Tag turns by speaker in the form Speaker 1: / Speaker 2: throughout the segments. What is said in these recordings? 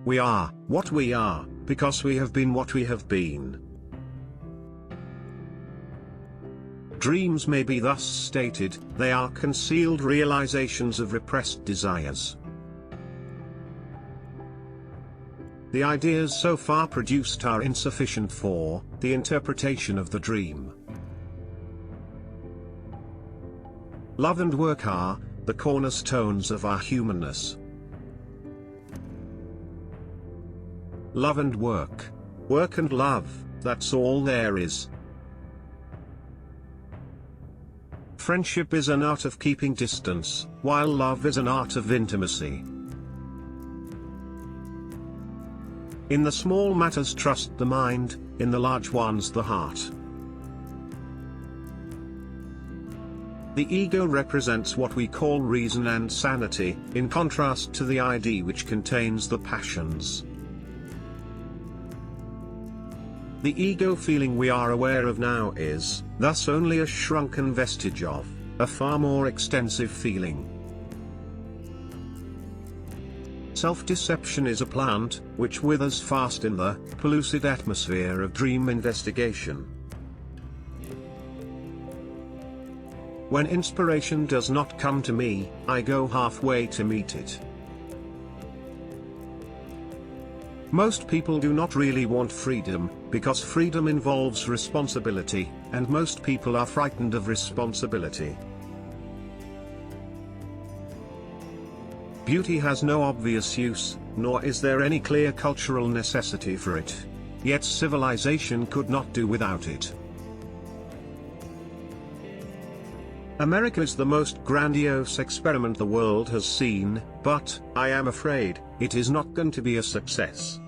Speaker 1: We are what we are, because we have been what we have been. Dreams may be thus stated, they are concealed realizations of repressed desires. The ideas so far produced are insufficient for the interpretation of the dream. Love and work are the cornerstones of our humanness. Love and work. Work and love, that's all there is. Friendship is an art of keeping distance, while love is an art of intimacy. In the small matters trust the mind, in the large ones the heart. The ego represents what we call reason and sanity, in contrast to the ID which contains the passions. The ego feeling we are aware of now is, thus only a shrunken vestige of a far more extensive feeling. Self-deception is a plant, which withers fast in the pellucid atmosphere of dream investigation. When inspiration does not come to me, I go halfway to meet it. Most people do not really want freedom, because freedom involves responsibility, and most people are frightened of responsibility. Beauty has no obvious use, nor is there any clear cultural necessity for it. Yet civilization could not do without it. America is the most grandiose experiment the world has seen, but, I am afraid, it is not going to be a success.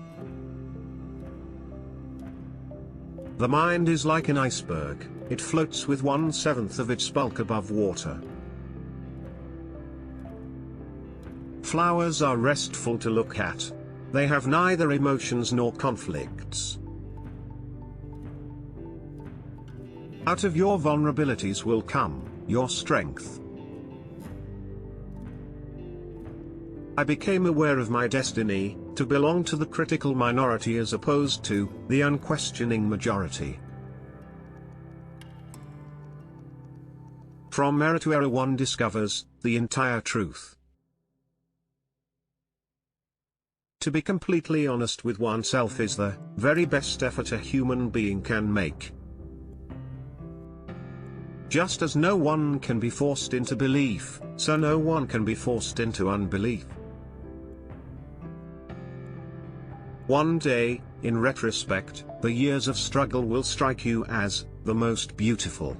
Speaker 1: The mind is like an iceberg, it floats with 1/7 of its bulk above water. Flowers are restful to look at. They have neither emotions nor conflicts. Out of your vulnerabilities will come your strength. I became aware of my destiny, to belong to the critical minority as opposed to the unquestioning majority. From error to error one discovers the entire truth. To be completely honest with oneself is the very best effort a human being can make. Just as no one can be forced into belief, so no one can be forced into unbelief. One day, in retrospect, the years of struggle will strike you as the most beautiful.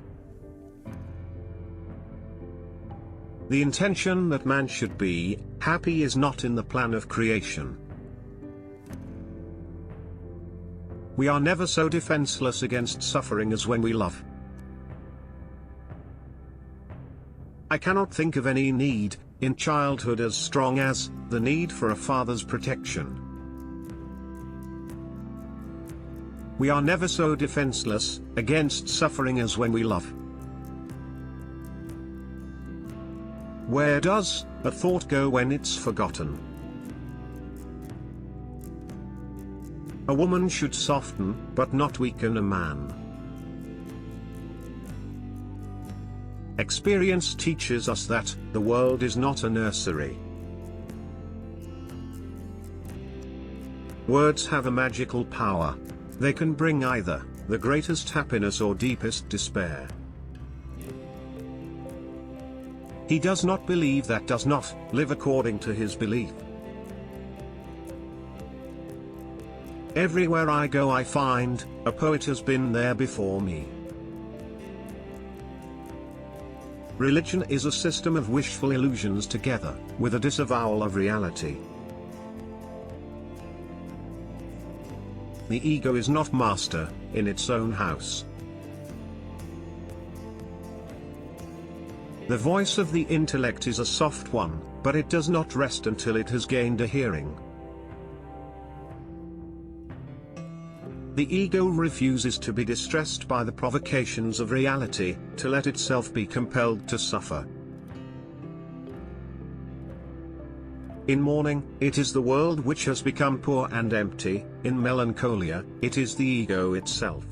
Speaker 1: The intention that man should be happy is not in the plan of creation. We are never so defenseless against suffering as when we love. I cannot think of any need, in childhood as strong as the need for a father's protection. We are never so defenseless against suffering as when we love. Where does a thought go when it's forgotten? A woman should soften, but not weaken a man. Experience teaches us that the world is not a nursery. Words have a magical power. They can bring either the greatest happiness or deepest despair. He does not believe that does not live according to his belief. Everywhere I go I find a poet has been there before me. Religion is a system of wishful illusions together with a disavowal of reality. The ego is not master in its own house. The voice of the intellect is a soft one, but it does not rest until it has gained a hearing. The ego refuses to be distressed by the provocations of reality, to let itself be compelled to suffer. In mourning, it is the world which has become poor and empty; in melancholia, it is the ego itself.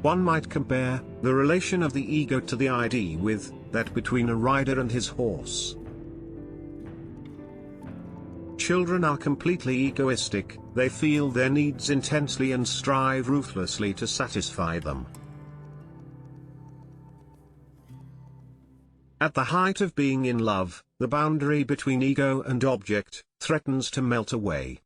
Speaker 1: One might compare the relation of the ego to the ID with that between a rider and his horse. Children are completely egoistic; they feel their needs intensely and strive ruthlessly to satisfy them. At the height of being in love, the boundary between ego and object threatens to melt away.